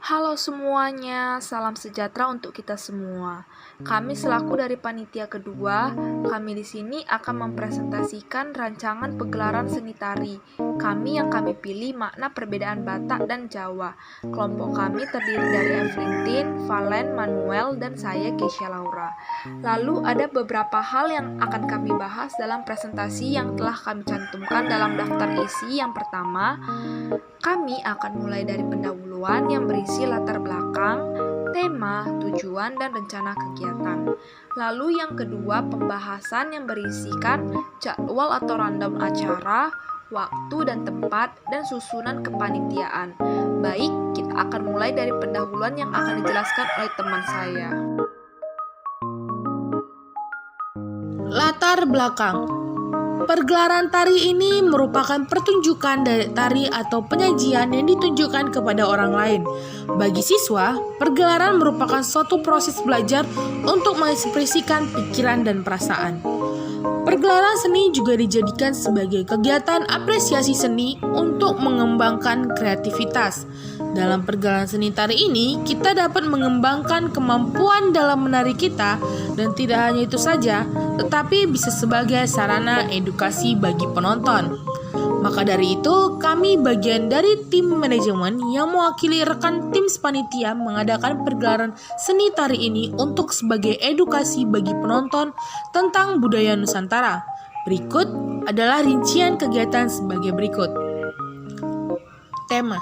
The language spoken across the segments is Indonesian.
Halo semuanya, salam sejahtera untuk kita semua. Kami selaku dari panitia kedua, kami di sini akan mempresentasikan rancangan pegelaran seni tari. Kami yang kami pilih makna perbedaan Batak dan Jawa. Kelompok kami terdiri dari Evelyn, Valen, Manuel, dan saya Keisha Laura. Lalu ada beberapa hal yang akan kami bahas dalam presentasi yang telah kami cantumkan dalam daftar isi. Yang pertama, kami akan mulai dari pendahuluan yang berisi latar belakang, tema, tujuan, dan rencana kegiatan. Lalu yang kedua, pembahasan yang berisikan jadwal atau rundown acara, waktu dan tempat, dan susunan kepanitiaan. Baik, kita akan mulai dari pendahuluan yang akan dijelaskan oleh teman saya. Latar belakang. Pergelaran tari ini merupakan pertunjukan dari tari atau penyajian yang ditunjukkan kepada orang lain. Bagi siswa, pergelaran merupakan suatu proses belajar untuk mengekspresikan pikiran dan perasaan. Pergelaran seni juga dijadikan sebagai kegiatan apresiasi seni untuk mengembangkan kreativitas. Dalam pergelaran seni tari ini, kita dapat mengembangkan kemampuan dalam menari kita, dan tidak hanya itu saja, tetapi bisa sebagai sarana edukasi bagi penonton. Maka dari itu, kami bagian dari tim manajemen yang mewakili rekan tim panitia mengadakan pergelaran seni tari ini untuk sebagai edukasi bagi penonton tentang budaya Nusantara. Berikut adalah rincian kegiatan sebagai berikut. Tema.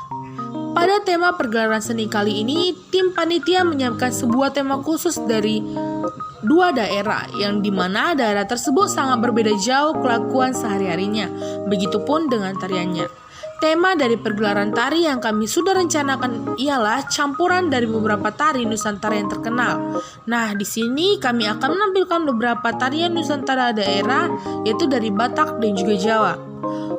Pada tema pergelaran seni kali ini, tim panitia menyiapkan sebuah tema khusus dari dua daerah, yang dimana daerah tersebut sangat berbeda jauh kelakuan sehari-harinya, begitupun dengan tariannya. Tema dari pergelaran tari yang kami sudah rencanakan ialah campuran dari beberapa tari Nusantara yang terkenal. Nah, di sini kami akan menampilkan beberapa tarian Nusantara daerah, yaitu dari Batak dan juga Jawa.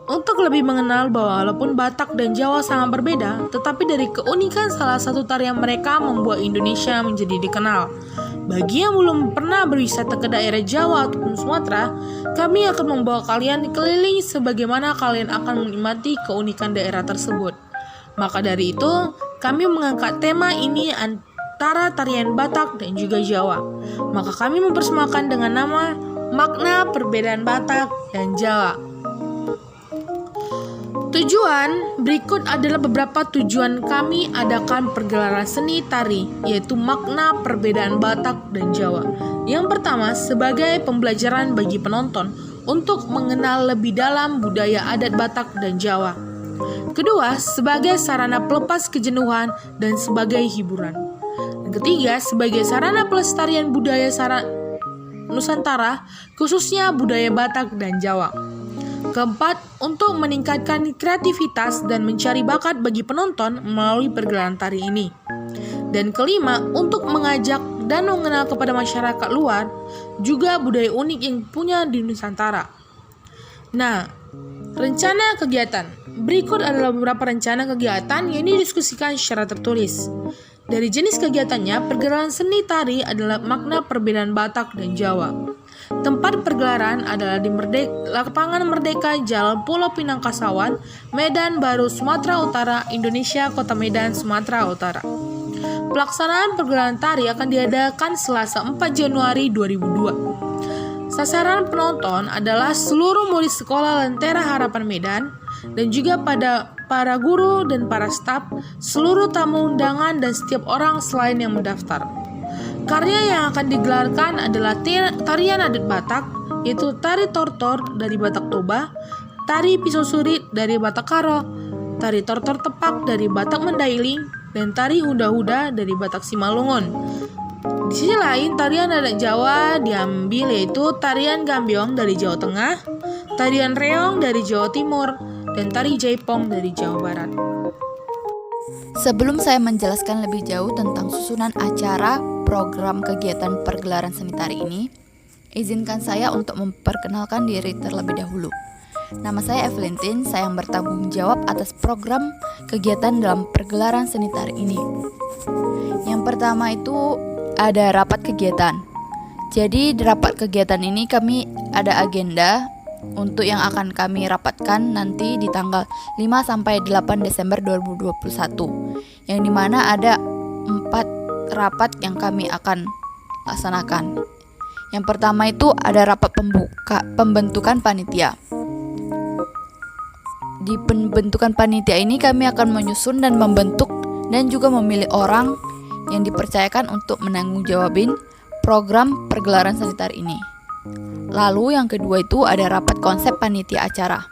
Untuk lebih mengenal bahwa walaupun Batak dan Jawa sangat berbeda, tetapi dari keunikan salah satu tarian mereka membuat Indonesia menjadi dikenal. Bagi yang belum pernah berwisata ke daerah Jawa ataupun Sumatera, kami akan membawa kalian keliling sebagaimana kalian akan menikmati keunikan daerah tersebut. Maka dari itu, kami mengangkat tema ini antara tarian Batak dan juga Jawa. Maka kami mempersembahkan dengan nama Makna Perbedaan Batak dan Jawa. Tujuan berikut adalah beberapa tujuan kami adakan pergelaran seni tari, yaitu makna perbedaan Batak dan Jawa. Yang pertama, sebagai pembelajaran bagi penonton untuk mengenal lebih dalam budaya adat Batak dan Jawa. Kedua, sebagai sarana pelepas kejenuhan dan sebagai hiburan. Yang ketiga, sebagai sarana pelestarian budaya Nusantara, khususnya budaya Batak dan Jawa. Keempat, untuk meningkatkan kreativitas dan mencari bakat bagi penonton melalui pergelaran tari ini. Dan kelima, untuk mengajak dan mengenal kepada masyarakat luar juga budaya unik yang punya di Nusantara. Nah, rencana kegiatan. Berikut adalah beberapa rencana kegiatan yang didiskusikan secara tertulis. Dari jenis kegiatannya, pergelaran seni tari adalah makna perbedaan Batak dan Jawa. Tempat pergelaran adalah di Lapangan Merdeka, Jalan Pulau Pinang Kasawan, Medan Baru, Sumatera Utara, Indonesia, Kota Medan, Sumatera Utara. Pelaksanaan pergelaran tari akan diadakan Selasa 4 Januari 2002. Sasaran penonton adalah seluruh murid sekolah Lentera Harapan Medan, dan juga pada para guru dan para staf, seluruh tamu undangan, dan setiap orang selain yang mendaftar. Karya yang akan digelarkan adalah tarian adat Batak, yaitu tari tortor dari Batak Toba, tari pisau surit dari Batak Karo, tari tortor tepak dari Batak Mandailing, dan tari huda-huda dari Batak Simalungun. Di sisi lain, tarian adat Jawa diambil, yaitu tarian Gambyong dari Jawa Tengah, tarian Reong dari Jawa Timur, dan tari Jaipong dari Jawa Barat. Sebelum saya menjelaskan lebih jauh tentang susunan acara program kegiatan pergelaran seni tari ini, izinkan saya untuk memperkenalkan diri terlebih dahulu. Nama saya Evelyn, saya yang bertanggung jawab atas program kegiatan dalam pergelaran seni tari ini. Yang pertama itu ada rapat kegiatan. Jadi di rapat kegiatan ini kami ada agenda untuk yang akan kami rapatkan nanti di tanggal 5 sampai 8 Desember 2021. yang dimana ada 4 rapat yang kami akan laksanakan. Yang pertama itu ada rapat pembentukan panitia. Di pembentukan panitia ini kami akan menyusun dan membentuk dan juga memilih orang yang dipercayakan untuk menanggungjawabi program pergelaran sanitar ini. Lalu yang kedua itu ada rapat konsep panitia acara,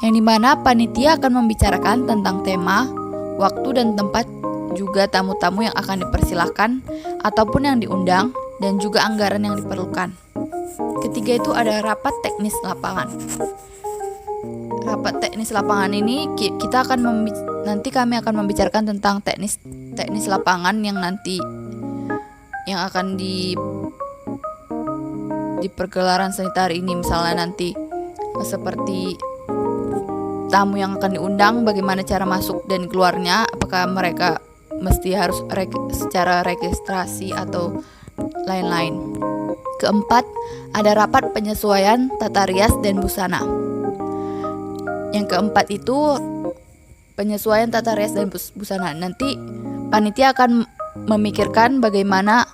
yang dimana panitia akan membicarakan tentang tema, waktu dan tempat, juga tamu-tamu yang akan dipersilahkan ataupun yang diundang, dan juga anggaran yang diperlukan. Ketiga itu ada rapat teknis lapangan. Rapat teknis lapangan ini kita akan nanti kami akan membicarakan tentang teknis lapangan yang akan di pergelaran sanitar ini, misalnya nanti seperti tamu yang akan diundang, bagaimana cara masuk dan keluarnya, apakah mereka mesti harus secara registrasi atau lain-lain. Keempat, ada rapat penyesuaian tata rias dan busana. Yang keempat itu penyesuaian tata rias dan busana. Nanti panitia akan memikirkan bagaimana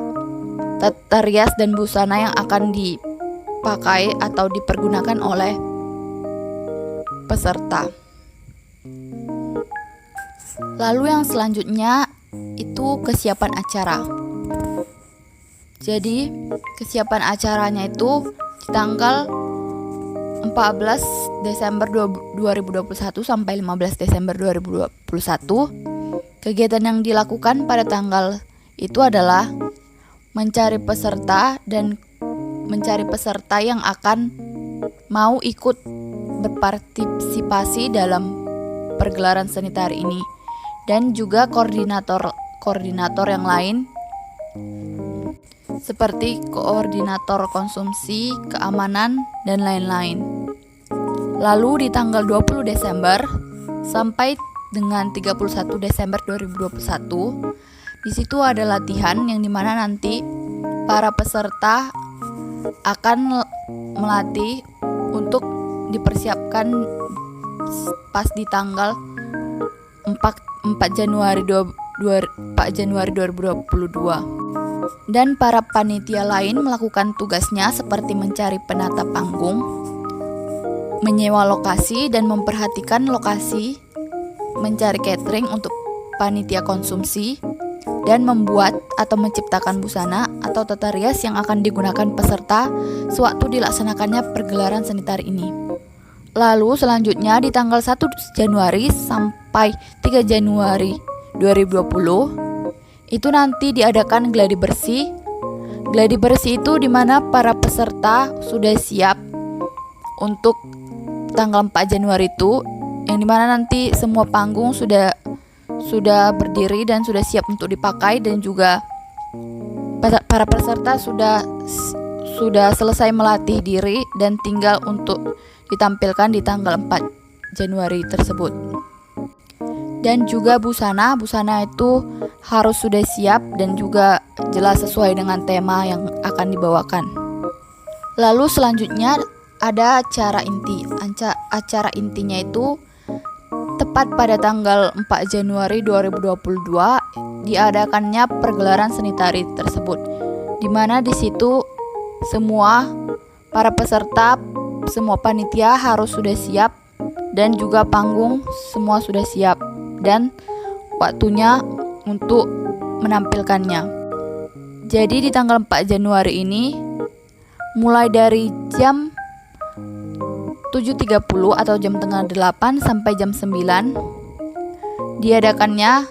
tata rias dan busana yang akan dipakai atau dipergunakan oleh peserta. Lalu yang selanjutnya itu kesiapan acara. Jadi kesiapan acaranya itu di tanggal 14 Desember 2021 sampai 15 Desember 2021. Kegiatan yang dilakukan pada tanggal itu adalah mencari peserta yang akan mau ikut berpartisipasi dalam pergelaran sanitar ini, dan juga koordinator yang lain seperti koordinator konsumsi, keamanan, dan lain-lain. Lalu di tanggal 20 Desember sampai dengan 31 Desember 2021, di situ ada latihan yang dimana nanti para peserta akan melatih untuk dipersiapkan pas di tanggal 4 Januari 2022. Dan para panitia lain melakukan tugasnya seperti mencari penata panggung, menyewa lokasi dan memperhatikan lokasi, mencari catering untuk panitia konsumsi, dan membuat atau menciptakan busana atau tata rias yang akan digunakan peserta sewaktu dilaksanakannya pergelaran sanitar ini. Lalu selanjutnya di tanggal 1 Januari sampai 3 Januari 2020 itu nanti diadakan gladi bersih. Gladi bersih itu di mana para peserta sudah siap untuk tanggal 4 Januari itu, yang dimana nanti semua panggung sudah berdiri dan sudah siap untuk dipakai, dan juga para peserta sudah selesai melatih diri dan tinggal untuk ditampilkan di tanggal 4 Januari tersebut. Dan juga busana itu harus sudah siap dan juga jelas sesuai dengan tema yang akan dibawakan. Lalu selanjutnya ada acara inti. Acara intinya itu tepat pada tanggal 4 Januari 2022 diadakannya pergelaran sanitari tersebut, di mana di situ semua para peserta, semua panitia harus sudah siap, dan juga panggung semua sudah siap dan waktunya untuk menampilkannya. Jadi di tanggal 4 Januari ini mulai dari jam 7.30 atau jam tengah 8 sampai jam 9 diadakannya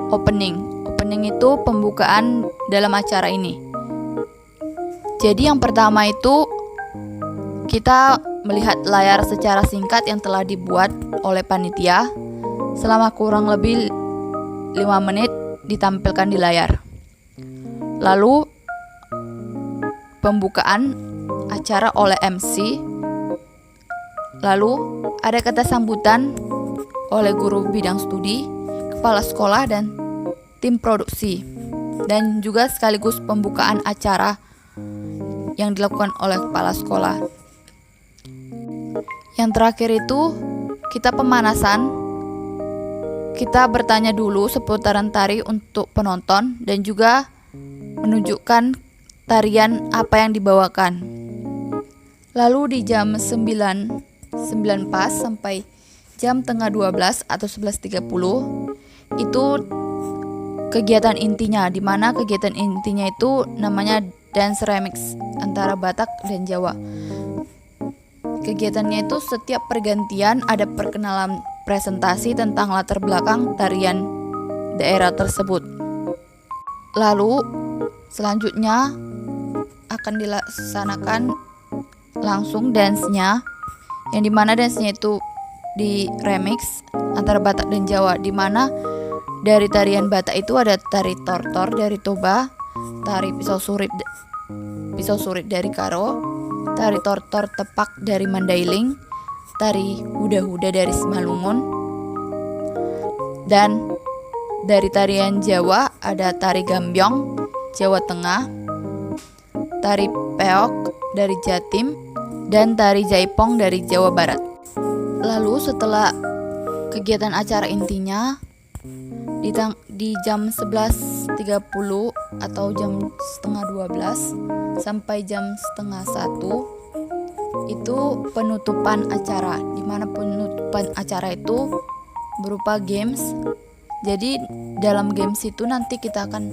opening. Opening itu pembukaan dalam acara ini. Jadi yang pertama itu kita melihat layar secara singkat yang telah dibuat oleh panitia selama kurang lebih 5 menit ditampilkan di layar. Lalu pembukaan acara oleh MC. Lalu ada kata sambutan oleh guru bidang studi, kepala sekolah, dan tim produksi. Dan juga sekaligus pembukaan acara yang dilakukan oleh kepala sekolah. Yang terakhir itu kita pemanasan. kita bertanya dulu seputaran tari untuk penonton dan juga menunjukkan tarian apa yang dibawakan. Lalu di jam 9 pas sampai jam tengah 12 atau 11.30 itu kegiatan intinya, di mana kegiatan intinya itu namanya dance remix antara Batak dan Jawa. Kegiatannya itu setiap pergantian ada perkenalan presentasi tentang latar belakang tarian daerah tersebut. Lalu selanjutnya akan dilaksanakan langsung dance-nya, yang dimana dance-nya itu di remix antara Batak dan Jawa, dimana dari tarian Batak itu ada tari tortor dari Toba, tari pisau surit dari Karo, tari tortor tepak dari Mandailing, tari huda-huda dari Simalungun, dan dari tarian Jawa ada tari Gambyong Jawa Tengah, tari peok dari Jatim, dan tari jaipong dari Jawa Barat. Lalu setelah kegiatan acara intinya di jam 11.30 atau jam setengah 12 sampai jam setengah 1 itu penutupan acara, di mana penutupan acara itu berupa games. Jadi dalam games itu nanti kita akan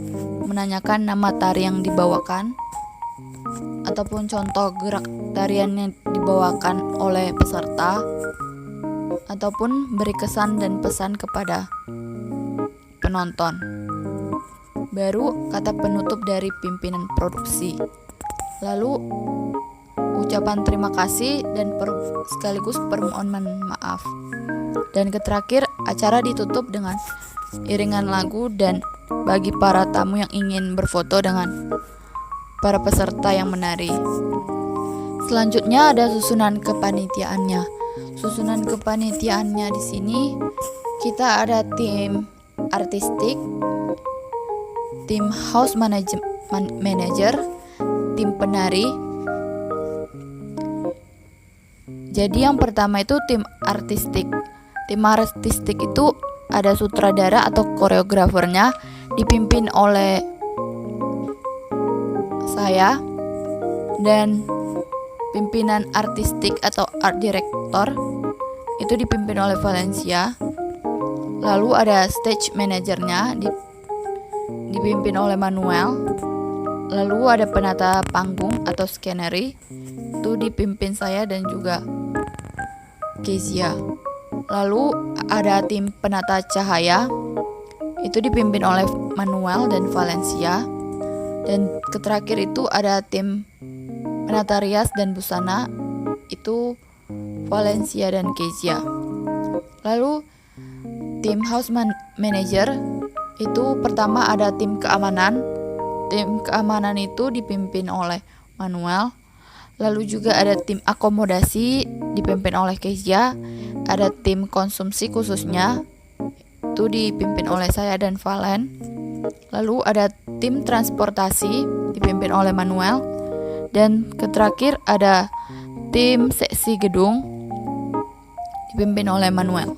menanyakan nama tari yang dibawakan ataupun contoh gerak tarian yang dibawakan oleh peserta, ataupun beri kesan dan pesan kepada penonton. Baru kata penutup dari pimpinan produksi. Lalu ucapan terima kasih dan sekaligus permohonan maaf. Dan terakhir acara ditutup dengan iringan lagu dan bagi para tamu yang ingin berfoto dengan para peserta yang menari. Selanjutnya ada susunan kepanitiaannya. Susunan kepanitiaannya di sini kita ada tim artistik, tim house manager, tim penari. Jadi yang pertama itu tim artistik. Tim artistik itu ada sutradara atau koreografernya, dipimpin oleh saya, dan pimpinan artistik atau art director itu dipimpin oleh Valencia. Lalu ada stage manajernya dipimpin oleh Manuel. Lalu ada penata panggung atau scenery itu dipimpin saya dan juga Kezia. Lalu ada tim penata cahaya itu dipimpin oleh Manuel dan Valencia. Dan terakhir itu ada tim penata rias dan busana itu Valencia dan Kezia. Lalu tim house manager itu pertama ada tim keamanan. Tim keamanan itu dipimpin oleh Manuel. Lalu juga ada tim akomodasi dipimpin oleh Kezia. Ada tim konsumsi khususnya itu dipimpin oleh saya dan Valen. Lalu ada tim transportasi dipimpin oleh Manuel. Dan terakhir ada tim seksi gedung dipimpin oleh Manuel.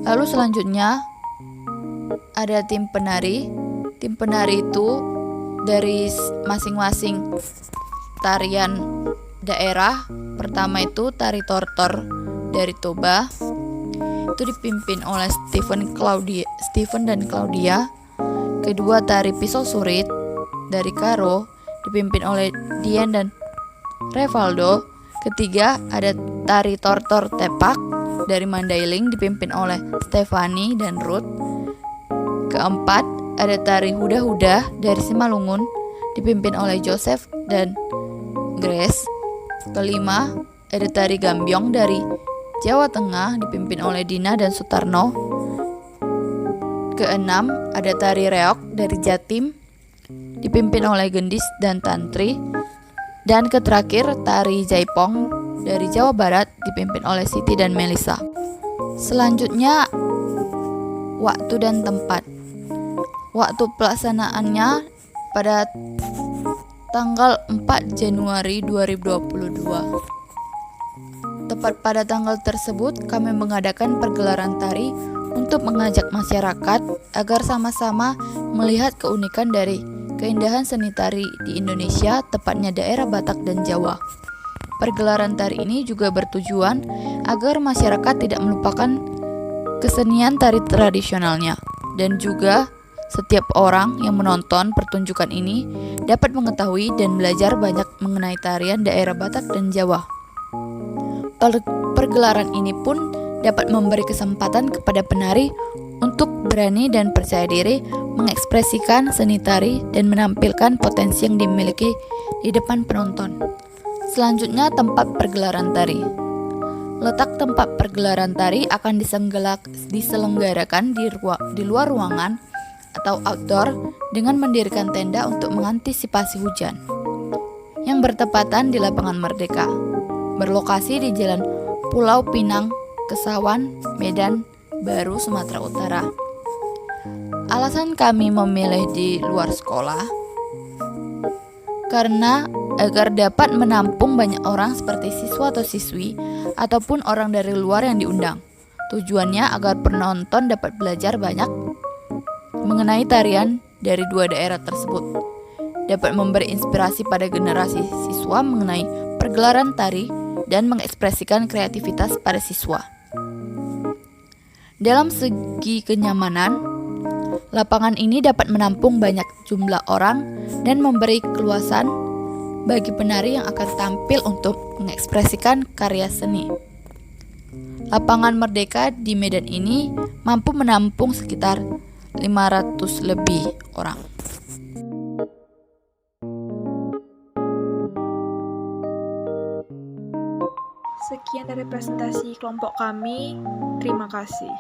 Lalu selanjutnya ada tim penari. Tim penari itu dari masing-masing tarian daerah. Pertama itu tari tortor dari Toba, itu dipimpin oleh Steven dan Claudia. Kedua tari pisau surit dari Karo dipimpin oleh Dian dan Revaldo. Ketiga ada tari tortor tepak dari Mandailing dipimpin oleh Stefani dan Ruth. Keempat ada tari huda-huda dari Simalungun dipimpin oleh Joseph dan Grace. Kelima ada tari Gambyong dari Jawa Tengah dipimpin oleh Dina dan Sutarno. Keenam ada tari reok dari Jatim dipimpin oleh Gendis dan Tantri. Dan terakhir tari jaipong dari Jawa Barat dipimpin oleh Siti dan Melisa. Selanjutnya waktu dan tempat. Waktu pelaksanaannya pada tanggal 4 Januari 2022. Tepat pada tanggal tersebut kami mengadakan pergelaran tari untuk mengajak masyarakat agar sama-sama melihat keunikan dari keindahan seni tari di Indonesia, tepatnya daerah Batak dan Jawa. Pergelaran tari ini juga bertujuan agar masyarakat tidak melupakan kesenian tari tradisionalnya, dan juga setiap orang yang menonton pertunjukan ini dapat mengetahui dan belajar banyak mengenai tarian daerah Batak dan Jawa. Pergelaran ini pun dapat memberi kesempatan kepada penari untuk berani dan percaya diri mengekspresikan seni tari dan menampilkan potensi yang dimiliki di depan penonton. Selanjutnya, tempat pergelaran tari. Letak tempat pergelaran tari akan diselenggarakan di luar ruangan atau outdoor dengan mendirikan tenda untuk mengantisipasi hujan, yang bertepatan di Lapangan Merdeka, berlokasi di Jalan Pulau Pinang, Kesawan, Medan Baru, Sumatera Utara. Alasan kami memilih di luar sekolah karena agar dapat menampung banyak orang seperti siswa atau siswi ataupun orang dari luar yang diundang. Tujuannya agar penonton dapat belajar banyak mengenai tarian dari dua daerah tersebut, dapat memberi inspirasi pada generasi siswa mengenai pergelaran tari dan mengekspresikan kreativitas pada siswa. Dalam segi kenyamanan, lapangan ini dapat menampung banyak jumlah orang dan memberi keluasan bagi penari yang akan tampil untuk mengekspresikan karya seni. Lapangan Merdeka di Medan ini mampu menampung sekitar 500 lebih orang. Sekian dari presentasi kelompok kami. Terima kasih.